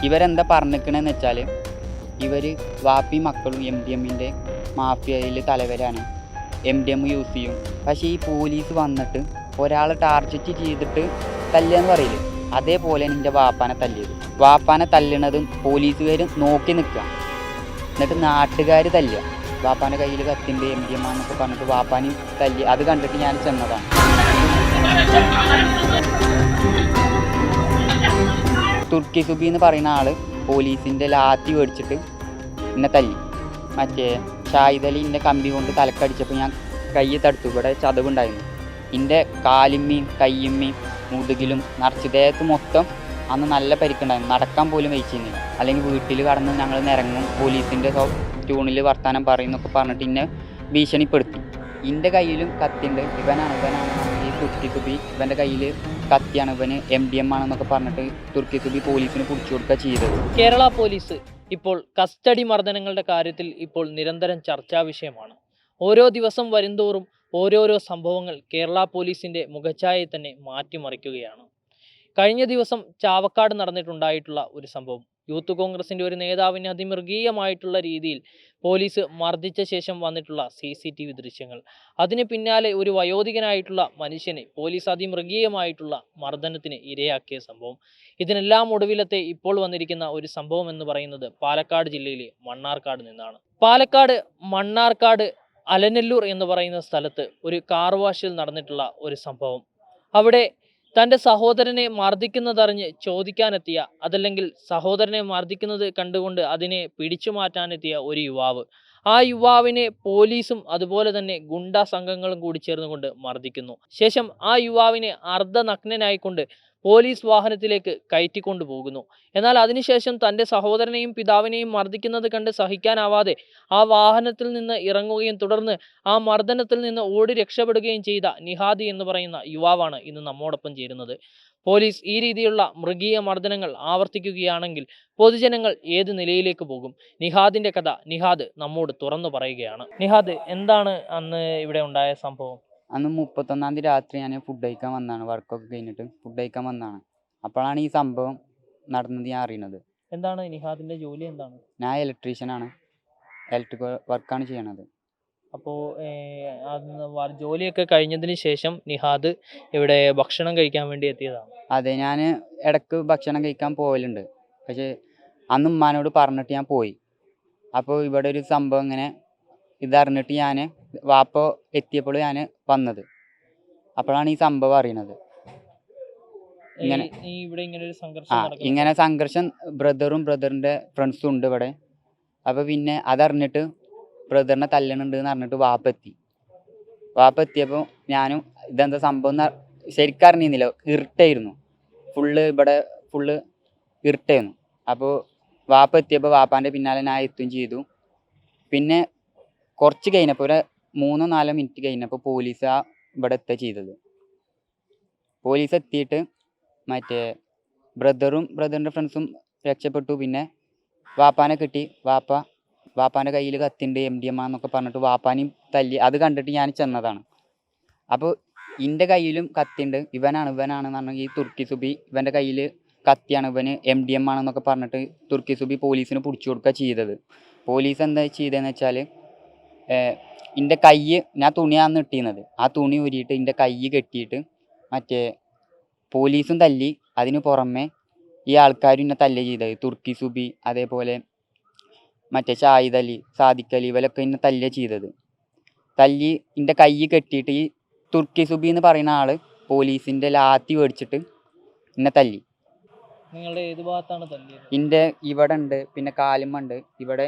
ഇവരെന്താ പറഞ്ഞിരിക്കണമെന്ന് വെച്ചാൽ ഇവർ വാപ്പി മക്കളും MDMൻ്റെ മാഫിയയിൽ തലവരാണ്, MDM യൂസ് ചെയ്യും. പക്ഷേ ഈ പോലീസ് വന്നിട്ട് ഒരാളെ ടാർഗറ്റ് ചെയ്തിട്ട് തല്ലുകയെന്ന് പറയില്ലേ, അതേപോലെ എൻ്റെ വാപ്പാനെ തല്ലിയത്. വാപ്പാനെ തല്ലണതും പോലീസുകാർ നോക്കി നിൽക്കുക, എന്നിട്ട് നാട്ടുകാർ തല്ലുക. വാപ്പാൻ്റെ കയ്യിൽ കത്തിൻ്റെ MDM ആണെന്നൊക്കെ പറഞ്ഞിട്ട് വാപ്പാനെ തല്ലി. അത് കണ്ടിട്ട് ഞാൻ ചെന്നതാണ്. തുർക്കി സുബി എന്ന് പറയുന്ന ആൾ പോലീസിൻ്റെ ലാത്തി മേടിച്ചിട്ട് എന്നെ തല്ലി. മറ്റേ ഷാഹിദ് അലി എൻ്റെ കമ്പി കൊണ്ട് തലക്കടിച്ചപ്പോൾ ഞാൻ കൈ തടുത്തു. ഇവിടെ ചതവുണ്ടായിരുന്നു. എൻ്റെ കാലിമ്മയും കയ്യമ്മയും മുതുകിലും നിറച്ച് ദേഹത്ത് മൊത്തം അന്ന് നല്ല പരിക്കുണ്ടായിരുന്നു. നടക്കാൻ പോലും വെച്ചിരുന്നില്ല. അല്ലെങ്കിൽ വീട്ടിൽ കടന്ന് ഞങ്ങൾ നിരങ്ങും, പോലീസിൻ്റെ ട്യൂണിൽ വർത്താനം പറയുന്നൊക്കെ പറഞ്ഞിട്ട് എന്നെ ഭീഷണിപ്പെടുത്തി. എൻ്റെ കയ്യിലും കത്തിയുണ്ട്. ഇവനാണ് ഈ തുർക്കി സുബി. ഇവൻ്റെ കയ്യിൽ കത്തിയാണ്, ഇവന് MDM ആണെന്നൊക്കെ പറഞ്ഞിട്ട് തുർക്കി സുബി പോലീസിന് പിടിച്ചു കൊടുക്കുക ചെയ്തത്. കേരള പോലീസ് ഇപ്പോൾ കസ്റ്റഡി മർദ്ദനങ്ങളുടെ കാര്യത്തിൽ ഇപ്പോൾ നിരന്തരം ചർച്ചാ വിഷയമാണ്. ഓരോ ദിവസം വരുംതോറും ഓരോരോ സംഭവങ്ങൾ കേരള പോലീസിൻ്റെ മുഖച്ഛായയെ തന്നെ മാറ്റിമറിക്കുകയാണ്. കഴിഞ്ഞ ദിവസം ചാവക്കാട് നടന്നിട്ടുണ്ടായിട്ടുള്ള ഒരു സംഭവം, യൂത്ത് കോൺഗ്രസിൻ്റെ ഒരു നേതാവിനെ അതിമൃഗീയമായിട്ടുള്ള രീതിയിൽ പോലീസ് മർദ്ദിച്ച ശേഷം വന്നിട്ടുള്ള CCTV ദൃശ്യങ്ങൾ. അതിന് പിന്നാലെ ഒരു വയോധികനായിട്ടുള്ള മനുഷ്യനെ പോലീസ് അതിമൃഗീയമായിട്ടുള്ള മർദ്ദനത്തിന് ഇരയാക്കിയ സംഭവം. ഇതിനെല്ലാം ഒടുവിലത്തെ ഇപ്പോൾ വന്നിരിക്കുന്ന ഒരു സംഭവം എന്ന് പറയുന്നത് പാലക്കാട് ജില്ലയിലെ മണ്ണാർക്കാട് നിന്നാണ്. പാലക്കാട് മണ്ണാർക്കാട് അലനല്ലൂർ എന്ന് പറയുന്ന സ്ഥലത്ത് ഒരു കാർ വാഷിൽ നടന്നിട്ടുള്ള ഒരു സംഭവം. അവിടെ തൻ്റെ സഹോദരനെ മർദ്ദിക്കുന്നതറിഞ്ഞ് ചോദിക്കാനെത്തിയ, അതല്ലെങ്കിൽ സഹോദരനെ മർദ്ദിക്കുന്നത് കണ്ടുകൊണ്ട് അതിനെ പിടിച്ചു മാറ്റാനെത്തിയ ഒരു യുവാവ്, ആ യുവാവിനെ പോലീസും അതുപോലെ തന്നെ ഗുണ്ടാ സംഘങ്ങളും കൂടി ചേർന്നുകൊണ്ട് മർദ്ദിക്കുന്നു. ശേഷം ആ യുവാവിനെ അർദ്ധനഗ്നനായിക്കൊണ്ട് പോലീസ് വാഹനത്തിലേക്ക് കയറ്റിക്കൊണ്ടു പോകുന്നു. എന്നാൽ അതിനുശേഷം തൻ്റെ സഹോദരനെയും പിതാവിനെയും മർദ്ദിക്കുന്നത് കണ്ട് സഹിക്കാനാവാതെ ആ വാഹനത്തിൽ നിന്ന് ഇറങ്ങുകയും തുടർന്ന് ആ മർദ്ദനത്തിൽ നിന്ന് ഓടി രക്ഷപ്പെടുകയും ചെയ്ത നിഹാദി എന്ന് പറയുന്ന യുവാവാണ് ഇന്ന് നമ്മോടൊപ്പം ചേരുന്നത്. പോലീസ് ഈ രീതിയിലുള്ള മൃഗീയ മർദ്ദനങ്ങൾ ആവർത്തിക്കുകയാണെങ്കിൽ പൊതുജനങ്ങൾ ഏത് നിലയിലേക്ക് പോകും? നിഹാദിന്റെ കഥ നിഹാദ് നമ്മോട് തുറന്നു പറയുകയാണ്. നിഹാദ്, എന്താണ് അന്ന് ഇവിടെ ഉണ്ടായ സംഭവം? അന്ന് 31-ാം തീയതി രാത്രി ഞാൻ ഫുഡ് കഴിക്കാൻ വന്നതാണ്. വർക്കൊക്കെ കഴിഞ്ഞിട്ട് ഫുഡ് കഴിക്കാൻ വന്നതാണ്. അപ്പോഴാണ് ഈ സംഭവം നടന്നത് ഞാൻ അറിയുന്നത്. എന്താണ് നിഹാദിന്റെ ജോലി? എന്താണ്? ഞാൻ ഇലക്ട്രീഷ്യനാണ്, ഇലക്ട്രിക്കൽ വർക്കാണ് ചെയ്യണത്. അപ്പോൾ ജോലിയൊക്കെ കഴിഞ്ഞതിന് ശേഷം നിഹാദ് ഇവിടെ ഭക്ഷണം കഴിക്കാൻ വേണ്ടി എത്തിയതാണ്. അതെ, ഞാൻ ഇടയ്ക്ക് ഭക്ഷണം കഴിക്കാൻ പോകലുണ്ട്. പക്ഷേ അന്ന് ഉമ്മാനോട് പറഞ്ഞിട്ട് ഞാൻ പോയി. അപ്പോൾ ഇവിടെ ഒരു സംഭവം ഇങ്ങനെ ഇതറിഞ്ഞിട്ട് ഞാൻ വാപ്പ എത്തിയപ്പോൾ ഞാൻ വന്നത്. അപ്പോഴാണ് ഈ സംഭവം അറിയണത്. ഇങ്ങനെ സംഘർഷം ബ്രദറിൻ്റെ ഫ്രണ്ട്സും ഉണ്ട് ഇവിടെ. അപ്പോൾ പിന്നെ അതറിഞ്ഞിട്ട് ബ്രദറിനെ തല്ലണുണ്ട് എന്ന് പറഞ്ഞിട്ട് വാപ്പ എത്തിയപ്പോൾ ഞാനും ഇതെന്താ സംഭവം ശരിക്കും അറിഞ്ഞിരുന്നില്ല. ഇരുട്ടായിരുന്നു, ഇവിടെ ഫുള്ള് ഇരുട്ടായിരുന്നു. അപ്പോൾ വാപ്പ എത്തിയപ്പോൾ വാപ്പാൻ്റെ പിന്നാലെ ഞാൻ എത്തുകയും ചെയ്തു. പിന്നെ കുറച്ച് കഴിഞ്ഞപ്പോൾ ഒരു 3-4 മിനിറ്റ് കഴിഞ്ഞപ്പോൾ പോലീസ് ഇവിടെ എത്തുക ചെയ്തത്. പോലീസ് എത്തിയിട്ട് മറ്റേ ബ്രദറിൻ്റെ ഫ്രണ്ട്സും രക്ഷപ്പെട്ടു. പിന്നെ വാപ്പാനെ കിട്ടി. വാപ്പാൻ്റെ കയ്യിൽ കത്തിണ്ട്, MDM ആണെന്നൊക്കെ പറഞ്ഞിട്ട് വാപ്പാനെയും തല്ലി. അത് കണ്ടിട്ട് ഞാൻ ചെന്നതാണ്. അപ്പോൾ എൻ്റെ കയ്യിലും കത്തിണ്ട്. ഇവനാണെന്ന് പറഞ്ഞാൽ ഈ തുർക്കി സുബി, ഇവൻ്റെ കയ്യിൽ കത്തിയാണ്, ഇവന് MDM ആണെന്നൊക്കെ പറഞ്ഞിട്ട് തുർക്കി സുബി പോലീസിന് പിടിച്ചു കൊടുക്കുക ചെയ്തത്. പോലീസ് എന്താ ചെയ്തതെന്ന് വെച്ചാൽ എൻ്റെ കൈ, ഞാൻ തുണിയാണ് ഇട്ടിരുന്നത്, ആ തുണി ഊരിയിട്ട് എൻ്റെ കൈ കെട്ടിയിട്ട് മറ്റേ പോലീസും തല്ലി. അതിന് പുറമെ ഈ ആൾക്കാരും എന്നെ തല്ലുക ചെയ്തത്. തുർക്കി സുബി, അതേപോലെ മറ്റേ ഷാഹിദ് അലി, സാദിഖ് അലി, ഇവരൊക്കെ എന്നെ തല്ലുക ചെയ്തത്. തല്ലി എൻ്റെ കൈ കെട്ടിയിട്ട് ഈ തുർക്കി സുബി എന്ന് പറയുന്ന ആൾ പോലീസിൻ്റെ ലാത്തി മേടിച്ചിട്ട് എന്നെ തല്ലി. നിങ്ങളുടെ ഏത് ഭാഗത്താണ് തല്ലിയത്? എൻ്റെ ഇവിടെ ഉണ്ട്, പിന്നെ കാലുമുണ്ട്, ഇവിടെ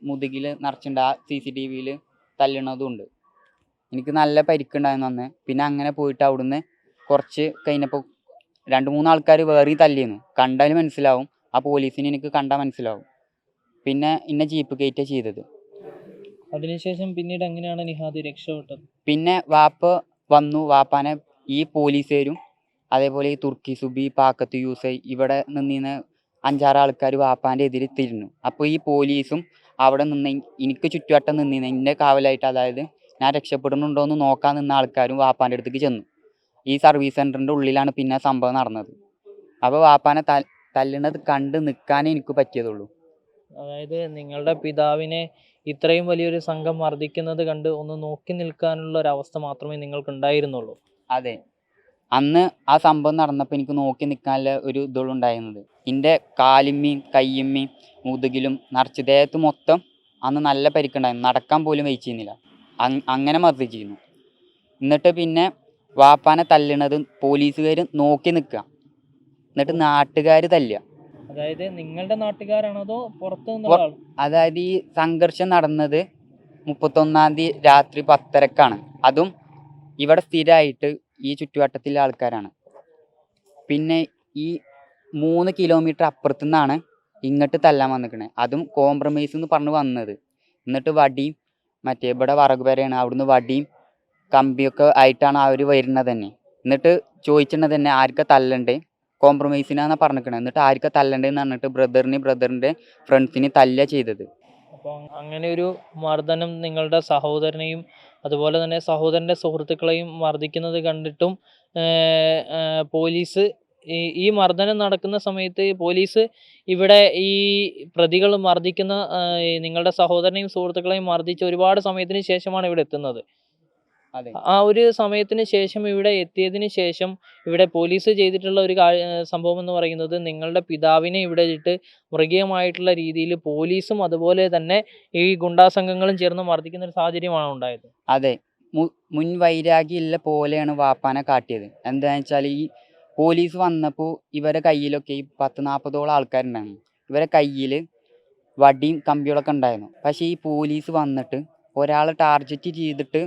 മുതുകിൽ നിറച്ചിട്ടുണ്ട്. ആ CCTVയിൽ തല്ലണതും ഉണ്ട്. എനിക്ക് നല്ല പരിക്കുണ്ടായിരുന്നു അന്ന്. പിന്നെ അങ്ങനെ പോയിട്ട് അവിടുന്ന് കുറച്ച് കഴിഞ്ഞപ്പോൾ 2-3 ആൾക്കാർ വേറെയും തല്ലിയിരുന്നു. കണ്ടാൽ മനസ്സിലാവും, ആ പോലീസിന് എനിക്ക് കണ്ടാൽ മനസ്സിലാവും. പിന്നെ ഇന്നെ ജീപ്പ് കയറ്റുക ചെയ്തത്. അതിനുശേഷം പിന്നീട് എങ്ങനെയാണ് നിഹാദ് രക്ഷപ്പെട്ടത്? പിന്നെ വാപ്പ വന്നു. വാപ്പാനെ ഈ പോലീസുകാരും അതേപോലെ ഈ തുർക്കി സുബി, പാക്കത്ത് യൂസൈ, ഇവിടെ നിന്നിന്ന് 5-6 ആൾക്കാർ വാപ്പാൻ്റെ എതിരെ തിരിഞ്ഞു. അപ്പോൾ ഈ പോലീസും അവിടെ നിന്ന് എനിക്ക് ചുറ്റുവട്ടം നിന്നിന്ന് എൻ്റെ കാവലായിട്ട്, അതായത് ഞാൻ രക്ഷപ്പെടുന്നുണ്ടോ എന്ന് നോക്കാൻ നിന്ന ആൾക്കാരും വാപ്പാൻ്റെ അടുത്തേക്ക് ചെന്നു. ഈ സർവീസ് സെൻറ്ററിൻ്റെ ഉള്ളിലാണ് പിന്നെ സംഭവം നടന്നത്. അപ്പോൾ വാപ്പാനെ തല്ലണത് കണ്ട് നിൽക്കാനേ എനിക്ക് പറ്റിയതുള്ളൂ. അതായത് നിങ്ങളുടെ പിതാവിനെ ഇത്രയും വലിയൊരു സംഘം മർദ്ദിക്കുന്നത് കണ്ട് ഒന്ന് നോക്കി നിൽക്കാനുള്ള ഒരു അവസ്ഥ മാത്രമേ നിങ്ങൾക്ക് ഉണ്ടായിരുന്നുള്ളൂ. അതെ, അന്ന് ആ സംഭവം നടന്നപ്പോൾ എനിക്ക് നോക്കി നിൽക്കാനുള്ള ഒരു ഇതുള്ളൂ ഉണ്ടായിരുന്നത്. എൻ്റെ കാലിമ്മയും കയ്യമ്മയും മുതുകിലും നിറച്ച് ദേഹത്ത് മൊത്തം അന്ന് നല്ല പരിക്കുണ്ടായിരുന്നു. നടക്കാൻ പോലും വഹിച്ചിരുന്നില്ല. അങ്ങനെ മർദ്ദിച്ചിരുന്നു. എന്നിട്ട് പിന്നെ വാപ്പാനെ തല്ലണത് പോലീസുകാർ നോക്കി നിൽക്കുക, എന്നിട്ട് നാട്ടുകാർ തല്ലുക. അതായത് നിങ്ങളുടെ നാട്ടുകാരാണോ അതോ പുറത്തു നിന്നുള്ള ആൾ? അതായത് ഈ സംഘർഷം നടന്നത് 31-ാം തീയതി രാത്രി 10:30-ക്കാണ്. അതും ഇവിടെ സ്ഥിരമായിട്ട് ഈ ചുറ്റുവട്ടത്തിലെ ആൾക്കാരാണ്. പിന്നെ ഈ 3 കിലോമീറ്റർ അപ്പുറത്തു നിന്നാണ് ഇങ്ങോട്ട് തല്ലാൻ വന്നിക്കണേ. അതും കോംപ്രമൈസ് എന്ന് പറഞ്ഞ് വന്നത്. എന്നിട്ട് വടിയും മറ്റേ ഇവിടെ വറക് പെരയാണ്, അവിടുന്ന് വടിയും കമ്പിയൊക്കെ ആയിട്ടാണ് അവർ വരുന്നത് തന്നെ. എന്നിട്ട് ചോദിച്ചിട്ടുള്ളത് തന്നെ ആർക്കാ തല്ലണ്ടേ, കോംപ്രമൈസിനാണ് പറഞ്ഞിരിക്കണത്. എന്നിട്ട് ആർക്കാ തല്ലണ്ടേന്ന് പറഞ്ഞിട്ട് ബ്രദറിൻ്റെ ഫ്രണ്ട്സിനെ തല്ലുക ചെയ്തത്. അപ്പോൾ അങ്ങനെ ഒരു മർദ്ദനം നിങ്ങളുടെ സഹോദരനെയും അതുപോലെ തന്നെ സഹോദരൻ്റെ സുഹൃത്തുക്കളെയും മർദ്ദിക്കുന്നത് കണ്ടിട്ടും പോലീസ് ഈ മർദ്ദനം നടക്കുന്ന സമയത്ത് പോലീസ് ഇവിടെ ഈ പ്രതികൾ മർദ്ദിക്കുന്ന നിങ്ങളുടെ സഹോദരനെയും സുഹൃത്തുക്കളെയും മർദ്ദിച്ച് ഒരുപാട് സമയത്തിന് ശേഷമാണ് ഇവിടെ എത്തുന്നത്. അതെ, ആ ഒരു സമയത്തിന് ശേഷം ഇവിടെ എത്തിയതിന് ശേഷം ഇവിടെ പോലീസ് ചെയ്തിട്ടുള്ള ഒരു സംഭവം എന്ന് പറയുന്നത് നിങ്ങളുടെ പിതാവിനെ ഇവിടെ ഇട്ട് മൃഗീയമായിട്ടുള്ള രീതിയിൽ പോലീസും അതുപോലെ തന്നെ ഈ ഗുണ്ടാ സംഘങ്ങളും ചേർന്ന് മർദ്ദിക്കുന്ന ഒരു സാഹചര്യമാണ് ഉണ്ടായത്. അതെ, മുൻവൈരാഗ്യമുള്ള പോലെയാണ് വാപ്പാനെ കാട്ടിയത്. എന്താണെന്ന് വെച്ചാൽ ഈ പോലീസ് വന്നപ്പോൾ ഇവരെ കയ്യിലൊക്കെ ഈ 10-40ഓളം ആൾക്കാരുണ്ടായിരുന്നു. ഇവരെ കയ്യിൽ വടിയും കമ്പികളൊക്കെ ഉണ്ടായിരുന്നു. പക്ഷേ ഈ പോലീസ് വന്നിട്ട് ഒരാളെ ടാർഗറ്റ് ചെയ്തിട്ട്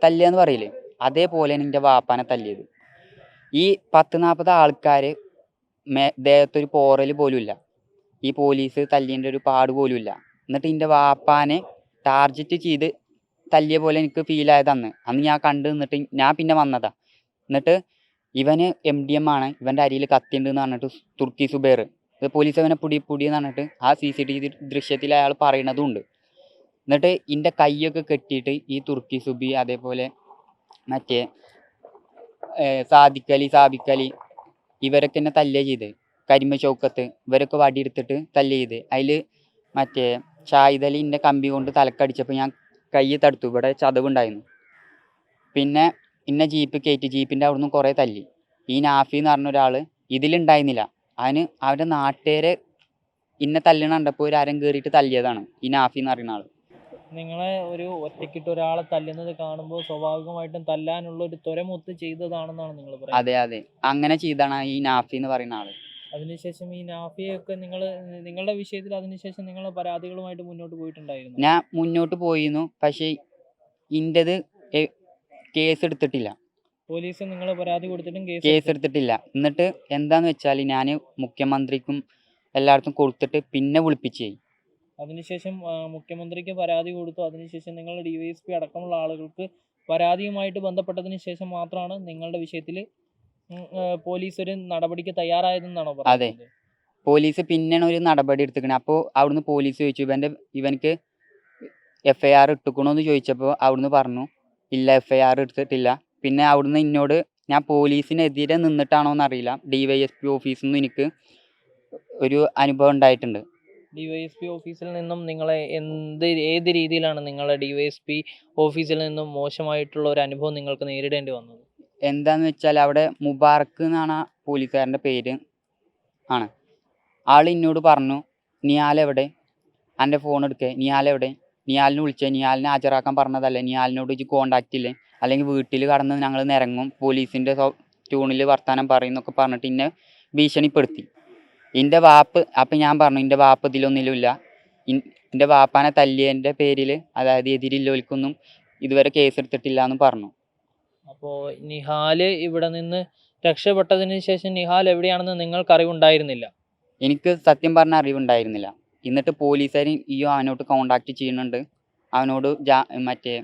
തല്ലുക എന്ന് പറയില്ലേ, അതേപോലെയാണ് എൻ്റെ വാപ്പാനെ തല്ലിയത്. ഈ 10-40 ആൾക്കാർ ദേഹത്തൊരു പോറൽ പോലും ഇല്ല, ഈ പോലീസ് തല്ലിൻ്റെ ഒരു പാട് പോലും ഇല്ല. എന്നിട്ട് എൻ്റെ വാപ്പാനെ ടാർഗറ്റ് ചെയ്ത് തല്ലിയ പോലെ എനിക്ക് ഫീൽ ആയത് അന്ന് ഞാൻ കണ്ടു നിന്നിട്ട് ഞാൻ പിന്നെ വന്നതാ. എന്നിട്ട് ഇവന് MDM ആണ്, ഇവൻ്റെ അരിയിൽ കത്തിയുണ്ട് എന്ന് പറഞ്ഞിട്ട് തുർക്കി സുബൈർ, ഇത് പോലീസ് അവനെ പുടി എന്ന് പറഞ്ഞിട്ട് ആ CCTV ദൃശ്യത്തിൽ അയാൾ പറയണതും ഉണ്ട്. എന്നിട്ട് എൻ്റെ കൈയൊക്കെ കെട്ടിയിട്ട് ഈ തുർക്കി സുബി അതേപോലെ മറ്റേ സാബിക്കലി ഇവരൊക്കെ എന്നെ തല്ലുക ചെയ്ത്. കരിമ ചൗക്കത്ത് ഇവരൊക്കെ വടിയെടുത്തിട്ട് തല്ലുക ചെയ്ത്. അതിൽ മറ്റേ ഷാഹിദലി എൻ്റെ കമ്പി കൊണ്ട് തലക്കടിച്ചപ്പോൾ ഞാൻ കൈ തടുത്തു, ഇവിടെ ചതവുണ്ടായിരുന്നു. പിന്നെ ഇന്നെ ജീപ്പ് കയറ്റി, ജീപ്പിൻ്റെ അവിടെ നിന്ന് കുറേ തല്ലി. ഈ നാഫി എന്ന് പറഞ്ഞ ഒരാൾ ഇതിലുണ്ടായിരുന്നില്ല. അവരുടെ നാട്ടുകാരെ ഇന്നെ തല്ലണ കണ്ടപ്പോൾ ഒരു അരം കയറിയിട്ട് തല്ലിയതാണ് ഈ നാഫി എന്ന് പറയുന്ന ആൾ. നിങ്ങളെ ഒരു ഒറ്റയ്ക്കിട്ട് ഒരാളെ തല്ലുന്നത് കാണുമ്പോൾ സ്വാഭാവികമായിട്ടും തല്ലാനുള്ള ഒരു ത്വരമൊത്ത് ചെയ്തതാണെന്നാണ് നിങ്ങൾ പറയുന്നത്. അതെ, അങ്ങനെ ചെയ്താണ് ഈ നാഫി എന്ന് പറയുന്ന ആള്. അതിനുശേഷം ഈ നാഫിയൊക്കെ നിങ്ങളുടെ വിഷയത്തിൽ അതിനുശേഷം നിങ്ങൾ പരാതികളുമായിട്ട് മുന്നോട്ട് പോയിട്ടുണ്ടായിരുന്നു? ഞാൻ മുന്നോട്ട് പോയിരുന്നു, പക്ഷേ ഇൻ്റെത് കേസ് എടുത്തിട്ടില്ല. പോലീസ് നിങ്ങൾ പരാതി കൊടുത്തിട്ടും കേസ് എടുത്തിട്ടില്ല. എന്നിട്ട് എന്താന്ന് വെച്ചാൽ ഞാൻ മുഖ്യമന്ത്രിക്കും എല്ലായിടത്തും കൊടുത്തിട്ട് പിന്നെ വിളിപ്പിച്ചേ. അതിനുശേഷം മുഖ്യമന്ത്രിക്ക് പരാതി കൊടുത്തു. അതിനുശേഷം നിങ്ങൾ DYSP അടക്കമുള്ള ആളുകൾക്ക് പരാതിയുമായിട്ട് ബന്ധപ്പെട്ടതിന് ശേഷം മാത്രമാണ് നിങ്ങളുടെ വിഷയത്തിൽ പോലീസ് ഒരു നടപടിക്ക് തയ്യാറായതെന്നാണോ അതെ, പറയുന്നത്? പോലീസ് പിന്നെയാണ് ഒരു നടപടി എടുത്തിക്കണേ. അപ്പോൾ അവിടുന്ന് പോലീസ് ചോദിച്ചു ഇവനക്ക് FIR ഇട്ടുക്കണോ എന്ന് ചോദിച്ചപ്പോൾ അവിടുന്ന് പറഞ്ഞു ഇല്ല, FIR എടുത്തിട്ടില്ല. പിന്നെ അവിടുന്ന് എന്നോട് ഞാൻ പോലീസിനെതിരെ നിന്നിട്ടാണോ എന്നറിയില്ല, DYSP ഓഫീസിൽ നിന്ന് എനിക്ക് ഒരു അനുഭവം ഉണ്ടായിട്ടുണ്ട്. DYSP ഓഫീസിൽ നിന്നും നിങ്ങളെ ഏത് രീതിയിലാണ് നിങ്ങളെ DYSP ഓഫീസിൽ നിന്നും മോശമായിട്ടുള്ള ഒരു അനുഭവം നിങ്ങൾക്ക് നേരിടേണ്ടി വന്നത്? എന്താന്ന് വെച്ചാൽ അവിടെ മുബാറക്ക് എന്നാണ് പോലീസുകാരൻ്റെ പേര് ആണ്. ആൾ എന്നോട് പറഞ്ഞു നിയാലെവിടെ, എൻ്റെ ഫോൺ എടുക്കേ, നിയാലെവിടെ, നിയാലിനെ വിളിച്ചേ, നിയാലിനെ ഹാജരാക്കാൻ പറഞ്ഞതല്ലേ, നിയാലിനോട് ഇജ്ജ് കോണ്ടാക്റ്റ് ഇല്ലേ, അല്ലെങ്കിൽ വീട്ടിൽ കടന്ന് ഞങ്ങൾ നിരങ്ങും, പോലീസിൻ്റെ ട്യൂണിൽ വർത്താനം പറയുന്നൊക്കെ പറഞ്ഞിട്ട് എന്നെ ഭീഷണിപ്പെടുത്തി. എൻ്റെ വാപ്പ് അപ്പം ഞാൻ പറഞ്ഞു എൻ്റെ വാപ്പ് ഇതിലൊന്നിലുമില്ല, എൻ്റെ വാപ്പാനെ തല്ലിയതിൻ്റെ പേരിൽ അതായത് എതിരില്ലോൽക്കൊന്നും ഇതുവരെ കേസ് എടുത്തിട്ടില്ല എന്ന് പറഞ്ഞു. അപ്പോൾ നിഹാല് ഇവിടെ നിന്ന് രക്ഷപ്പെട്ടതിന് ശേഷം നിഹാൽ എവിടെയാണെന്ന് നിങ്ങൾക്ക് അറിവുണ്ടായിരുന്നില്ല? എനിക്ക് സത്യം പറഞ്ഞ അറിവുണ്ടായിരുന്നില്ല. എന്നിട്ട് പോലീസുകാർ അവനോട് കോണ്ടാക്ട് ചെയ്യുന്നുണ്ട്, അവനോട് മറ്റേ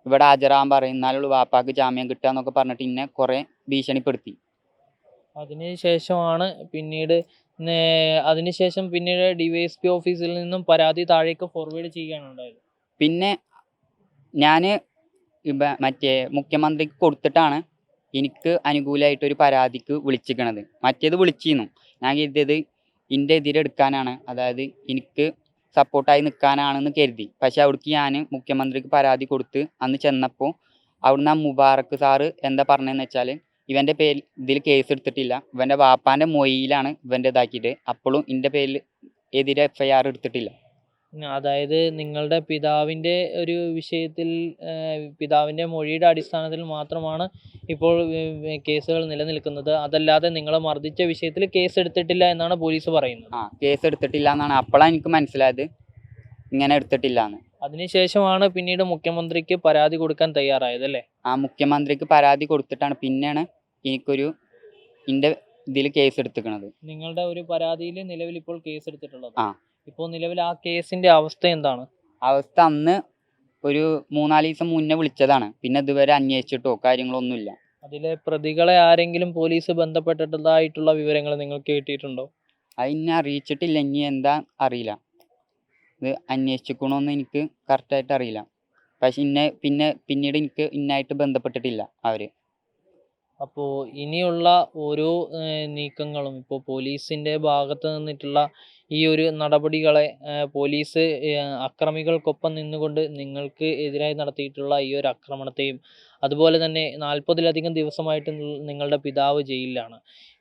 ഇവിടെ ഹാജരാകാൻ പറയും, എന്നാലുള്ള വാപ്പാക്ക് ജാമ്യം കിട്ടുക എന്നൊക്കെ പറഞ്ഞിട്ട് എന്നെ കുറേ ഭീഷണിപ്പെടുത്തി. അതിനുശേഷമാണ് പിന്നീട് DYSP ഓഫീസിൽ നിന്നും പരാതി താഴേക്ക് ഫോർവേഡ് ചെയ്യുകയാണ് ഉണ്ടായത്. പിന്നെ ഞാൻ മറ്റേ മുഖ്യമന്ത്രിക്ക് കൊടുത്തിട്ടാണ് എനിക്ക് അനുകൂലമായിട്ടൊരു പരാതിക്ക് വിളിച്ചിരിക്കണത്. മറ്റേത് വിളിച്ചിരുന്നു, ഞാൻ കരുതിയത് എൻ്റെ എതിരെടുക്കാനാണ്, അതായത് എനിക്ക് സപ്പോർട്ടായി നിൽക്കാനാണെന്ന് കരുതി. പക്ഷെ അവിടേക്ക് ഞാൻ മുഖ്യമന്ത്രിക്ക് പരാതി കൊടുത്ത് അന്ന് ചെന്നപ്പോൾ അവിടുന്ന് ആ മുബാറക്ക് സാറ് എന്താ പറഞ്ഞതെന്ന് വെച്ചാൽ, ഇവൻ്റെ പേരിൽ ഇതിൽ കേസ് എടുത്തിട്ടില്ല, ഇവൻ്റെ വാപ്പാൻ്റെ മൊഴിയിലാണ് ഇവൻ്റെ ഇതാക്കിയിട്ട്, അപ്പോഴും എൻ്റെ പേരിൽ എതിരെ FIR എടുത്തിട്ടില്ല. അതായത് നിങ്ങളുടെ പിതാവിൻ്റെ ഒരു വിഷയത്തിൽ പിതാവിൻ്റെ മൊഴിയുടെ അടിസ്ഥാനത്തിൽ മാത്രമാണ് ഇപ്പോൾ കേസുകൾ നിലനിൽക്കുന്നത്. അതല്ലാതെ നിങ്ങളെ മർദ്ദിച്ച വിഷയത്തിൽ കേസ് എടുത്തിട്ടില്ല എന്നാണ് പോലീസ് പറയുന്നത്. കേസ് എടുത്തിട്ടില്ല എന്നാണ് അപ്പോഴാണ് എനിക്ക് മനസ്സിലായത് ഇങ്ങനെ എടുത്തിട്ടില്ല എന്ന്. അതിനുശേഷമാണ് പിന്നീട് മുഖ്യമന്ത്രിക്ക് പരാതി കൊടുക്കാൻ തയ്യാറായത് അല്ലേ? മുഖ്യമന്ത്രിക്ക് പരാതി കൊടുത്തിട്ടാണ് പിന്നെയാണ് എൻ്റെ ഇതിൽ കേസ് എടുത്തിരിക്കുന്നത്. നിങ്ങളുടെ ഒരു പരാതിയിൽ നിലവിൽ ഇപ്പോൾ കേസ് എടുത്തിട്ടുള്ളത്. ഇപ്പോൾ നിലവിൽ ആ കേസിന്റെ അവസ്ഥ എന്താണ്? അവസ്ഥ അന്ന് ഒരു 3-4 ദിവസം മുന്നേ വിളിച്ചതാണ്, പിന്നെ ഇതുവരെ അന്വേഷിച്ചിട്ടോ കാര്യങ്ങളൊന്നുമില്ല. അതിലെ പ്രതികളെ ആരെങ്കിലും പോലീസ് ബന്ധപ്പെട്ടിട്ടതായിട്ടുള്ള വിവരങ്ങൾ നിങ്ങൾക്ക് കിട്ടിയിട്ടുണ്ടോ? അത് എന്നെ അറിയിച്ചിട്ടില്ല, ഇനി എന്താ അറിയില്ല. ഇത് അന്വേഷിക്കണമെന്ന് എനിക്ക് കറക്റ്റായിട്ട് അറിയില്ല. പക്ഷെ പിന്നീട് എനിക്ക് ഇന്നായിട്ട് ബന്ധപ്പെട്ടിട്ടില്ല അവർ. അപ്പോൾ ഇനിയുള്ള ഓരോ നീക്കങ്ങളും ഇപ്പോൾ പോലീസിൻ്റെ ഭാഗത്ത് നിന്നിട്ടുള്ള ഈ ഒരു നടപടികളെ പോലീസ് അക്രമികൾക്കൊപ്പം നിന്നുകൊണ്ട് നിങ്ങൾക്ക് എതിരായി നടത്തിയിട്ടുള്ള ഈ ഒരു ആക്രമണത്തെയും, അതുപോലെ തന്നെ 40-ലധികം ദിവസമായിട്ട് നിങ്ങളുടെ പിതാവ് ജയിലിലാണ്,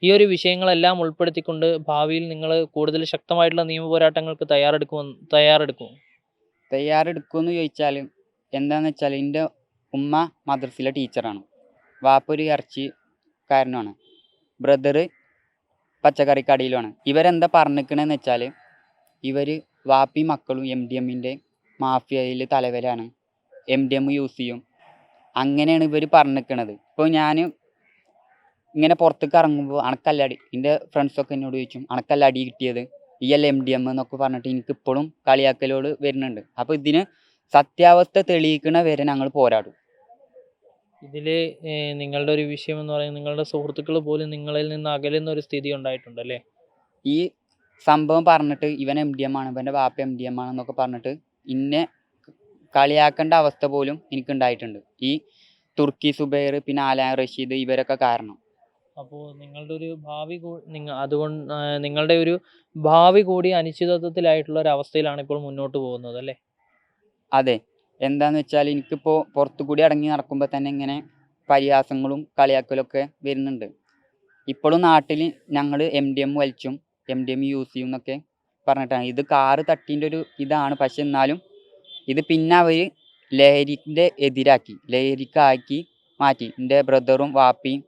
ഈ ഒരു വിഷയങ്ങളെല്ലാം ഉൾപ്പെടുത്തിക്കൊണ്ട് ഭാവിയിൽ നിങ്ങൾ കൂടുതൽ ശക്തമായിട്ടുള്ള നിയമ പോരാട്ടങ്ങൾക്ക് തയ്യാറെടുക്കുമെന്ന് ചോദിച്ചാൽ എന്താണെന്ന് വെച്ചാൽ, എൻ്റെ ഉമ്മ മദ്രസയിലെ ടീച്ചറാണ്, വാപ്പ ഒരു ഇറച്ചിക്കാരനാണ്, ബ്രദറ് പച്ചക്കറിക്കടയിലുമാണ്. ഇവരെന്താ പറഞ്ഞിരിക്കണമെന്ന് വെച്ചാൽ, ഇവർ വാപ്പയും മക്കളും MDMൻ്റെ മാഫിയയിൽ തലവരാണ്, MDM യൂസ് ചെയ്യും, അങ്ങനെയാണ് ഇവർ പറഞ്ഞിരിക്കണത്. ഇപ്പോൾ ഞാൻ ഇങ്ങനെ പുറത്തേക്ക് ഇറങ്ങുമ്പോൾ അണക്കല്ലടി, എൻ്റെ ഫ്രണ്ട്സൊക്കെ എന്നോട് ചോദിച്ചും അണക്കല്ല അടി കിട്ടിയത്, MDM എന്നൊക്കെ പറഞ്ഞിട്ട് എനിക്കിപ്പോഴും കളിയാക്കലോട് വരുന്നുണ്ട്. അപ്പോൾ ഇതിന് സത്യാവസ്ഥ തെളിയിക്കണ വരെ ഞങ്ങൾ പോരാടും. ഇതിൽ നിങ്ങളുടെ ഒരു വിഷയം എന്ന് പറയുന്നത് നിങ്ങളുടെ സുഹൃത്തുക്കൾ പോലും നിങ്ങളിൽ നിന്ന് അകലുന്ന ഒരു സ്ഥിതി ഉണ്ടായിട്ടുണ്ടല്ലേ? ഈ സംഭവം പറഞ്ഞിട്ട് ഇവൻ MDM ആണ്, ഇവൻ്റെ വാപ്പ MDM ആണെന്നൊക്കെ പറഞ്ഞിട്ട് ഇന്നെ കളിയാക്കേണ്ട അവസ്ഥ പോലും എനിക്കുണ്ടായിട്ടുണ്ട്, ഈ തുർക്കി സുബൈർ പിന്നെ ആലാ റഷീദ് ഇവരൊക്കെ കാരണം. അപ്പോൾ നിങ്ങളുടെ ഒരു നിങ്ങളുടെ ഒരു ഭാവി കൂടി അനിശ്ചിതത്വത്തിലായിട്ടുള്ള ഒരു അവസ്ഥയിലാണ് ഇപ്പോൾ മുന്നോട്ട് പോകുന്നത് അല്ലേ? അതെ, എന്താന്ന് വെച്ചാൽ എനിക്കിപ്പോൾ പുറത്തു കൂടി ഇറങ്ങി നടക്കുമ്പോൾ തന്നെ ഇങ്ങനെ പരിഹാസങ്ങളും കളിയാക്കലൊക്കെ വരുന്നുണ്ട്. ഇപ്പോഴും നാട്ടിൽ ഞങ്ങൾ MDM വലിച്ചും MDM യൂസ് ചെയ്യും എന്നൊക്കെ പറഞ്ഞിട്ടാണ്. ഇത് കാറ് തട്ടീൻ്റെ ഒരു ഇതാണ്, പക്ഷെ എന്നാലും ഇത് പിന്നെ അവർ ലഹരിൻ്റെ എതിരാക്കി ലഹരിക്കാക്കി മാറ്റി. എൻ്റെ ബ്രദറും വാപ്പിയും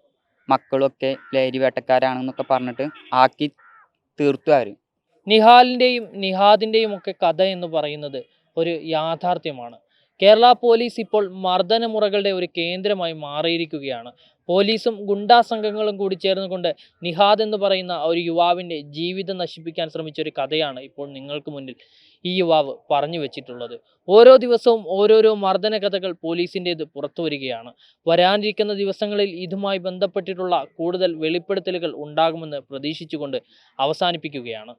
മക്കളും ഒക്കെ ലഹരി വേട്ടക്കാരാണെന്നൊക്കെ പറഞ്ഞിട്ട് ആക്കി തീർത്തു അവർ. നിഹാദിൻ്റെയും ഒക്കെ കഥ എന്ന് പറയുന്നത് ഒരു യാഥാർത്ഥ്യമാണ്. കേരള പോലീസ് ഇപ്പോൾ മർദ്ദനമുറകളുടെ ഒരു കേന്ദ്രമായി മാറിയിരിക്കുകയാണ്. പോലീസും ഗുണ്ടാ സംഘങ്ങളും കൂടി ചേർന്നുകൊണ്ട് നിഹാദ് എന്ന് പറയുന്ന ഒരു യുവാവിൻ്റെ ജീവിതം നശിപ്പിക്കാൻ ശ്രമിച്ച ഒരു കഥയാണ് ഇപ്പോൾ നിങ്ങൾക്ക് മുന്നിൽ ഈ യുവാവ് പറഞ്ഞു വെച്ചിട്ടുള്ളത്. ഓരോ ദിവസവും ഓരോരോ മർദ്ദന കഥകൾ പോലീസിൻ്റേത് പുറത്തു വരികയാണ്. വരാനിരിക്കുന്ന ദിവസങ്ങളിൽ ഇതുമായി ബന്ധപ്പെട്ടിട്ടുള്ള കൂടുതൽ വെളിപ്പെടുത്തലുകൾ ഉണ്ടാകുമെന്ന് പ്രതീക്ഷിച്ചുകൊണ്ട് അവസാനിപ്പിക്കുകയാണ്.